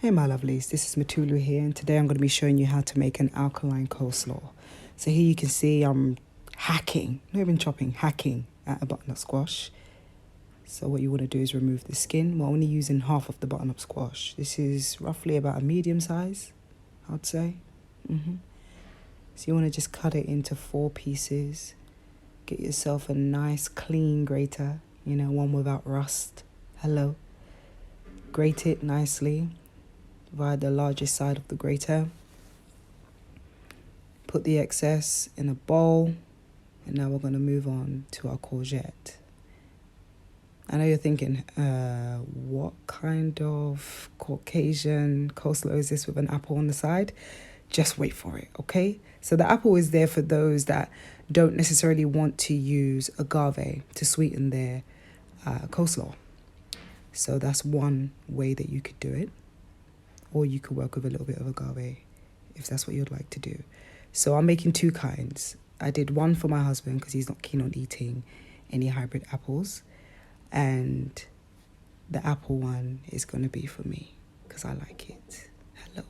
Hey my lovelies, this is Mutulu here, and today I'm going to be showing you how to make an alkaline coleslaw. So here you can see I'm hacking, not even chopping, hacking at a butternut squash. So what you want to do is remove the skin. We're only using half of the butternut squash. This is roughly about a medium size, I'd say. So you want to just cut it into 4 pieces. Get yourself a nice clean grater, one without rust. Hello. Grate it nicely via the largest side of the grater. Put the excess in a bowl, and now we're going to move on to our courgette. I know you're thinking, what kind of Caucasian coleslaw is this with an apple on the side? Just wait for it, okay? So the apple is there for those that don't necessarily want to use agave to sweeten their coleslaw. So that's one way that you could do it. Or you could work with a little bit of agave if that's what you'd like to do. So I'm making 2 kinds. I did one for my husband because he's not keen on eating any hybrid apples. And the apple one is going to be for me because I like it. Hello.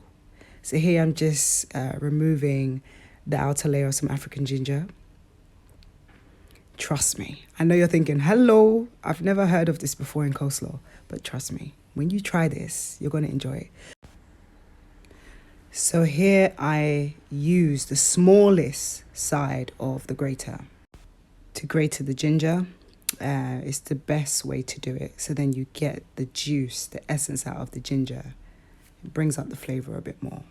So here I'm just removing the outer layer of some African ginger. Trust me. I know you're thinking, hello, I've never heard of this before in coleslaw. But trust me, when you try this, you're going to enjoy it. So here I use the smallest side of the grater to grate the ginger. It's the best way to do it. So then you get the juice, the essence out of the ginger. It brings up the flavor a bit more.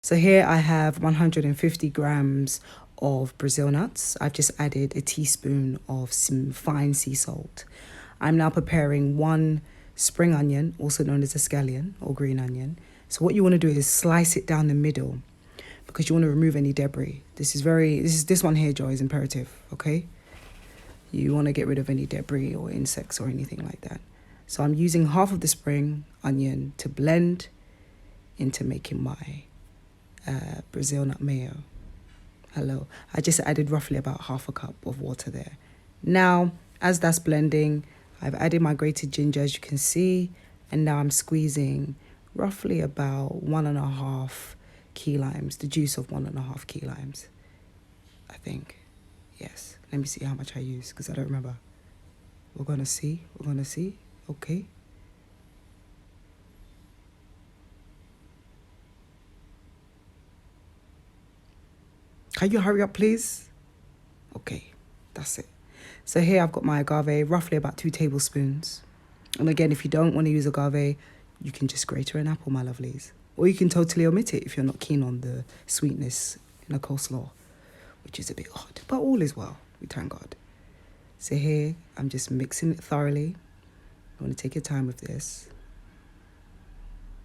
So here I have 150 grams of Brazil nuts. I've just added a teaspoon of some fine sea salt. I'm now preparing 1 spring onion, also known as a scallion or green onion. So what you want to do is slice it down the middle because you want to remove any debris. This one here, Joy, is imperative, okay? You want to get rid of any debris or insects or anything like that. So I'm using half of the spring onion to blend into making my Brazil nut mayo. Hello. I just added roughly about half a cup of water there. Now, as that's blending, I've added my grated ginger, as you can see, and now I'm squeezing roughly about 1.5 key limes, the juice of 1.5 key limes, I think. Yes. Let me see how much I use because I don't remember. We're going to see. Okay. Can you hurry up, please? Okay, that's it. So here I've got my agave, roughly about 2 tablespoons. And again, if you don't want to use agave, you can just grate an apple, my lovelies. Or you can totally omit it if you're not keen on the sweetness in a coleslaw, which is a bit odd. But all is well, we thank God. So here, I'm just mixing it thoroughly. You want to take your time with this.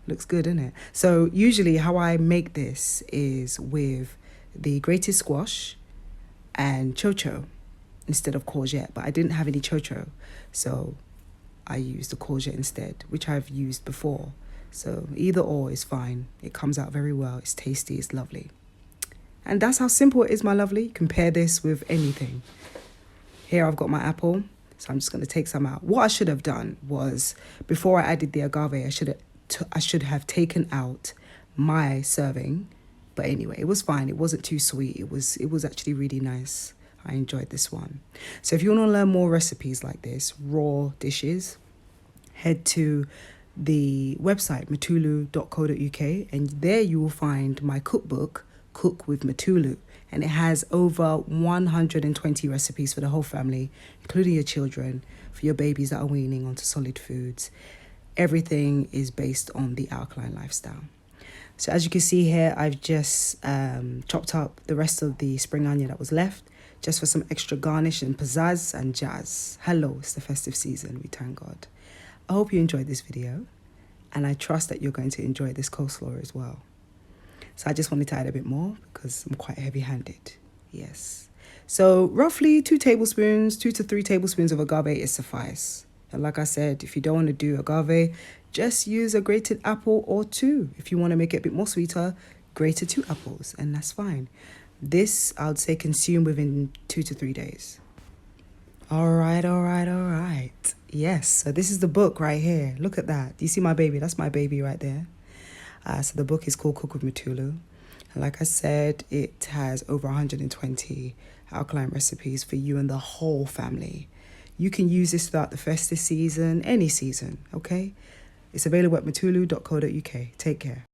Looks good, isn't it? So usually how I make this is with the grated squash and chocho instead of courgette. But I didn't have any chocho, so I used the courgette instead, which I've used before. So either or is fine. It comes out very well. It's tasty. It's lovely. And that's how simple it is, my lovely. Compare this with anything. Here I've got my apple. So I'm just going to take some out. What I should have done was, before I added the agave, I should have taken out my serving. But anyway, it was fine. It wasn't too sweet. It was actually really nice. I enjoyed this one. So if you want to learn more recipes like this, raw dishes, head to the website mutulu.co.uk, and there you will find my cookbook, Cook with Mutulu. And it has over 120 recipes for the whole family, including your children, for your babies that are weaning onto solid foods. Everything is based on the alkaline lifestyle. So as you can see here, I've just chopped up the rest of the spring onion that was left, just for some extra garnish and pizzazz and jazz. Hello, it's the festive season, we thank God. I hope you enjoyed this video, and I trust that you're going to enjoy this coleslaw as well. So I just wanted to add a bit more because I'm quite heavy-handed, yes. So roughly 2 to 3 tablespoons of agave is suffice. And like I said, if you don't want to do agave, just use a grated apple or 2. If you want to make it a bit more sweeter, grate 2 apples, and that's fine. This, I would say, consume within 2 to 3 days. All right. Yes, so this is the book right here. Look at that. Do you see my baby? That's my baby right there. So the book is called Cook with Mutulu. And like I said, it has over 120 alkaline recipes for you and the whole family. You can use this throughout the festive season, any season, okay? It's available at mutulu.co.uk. Take care.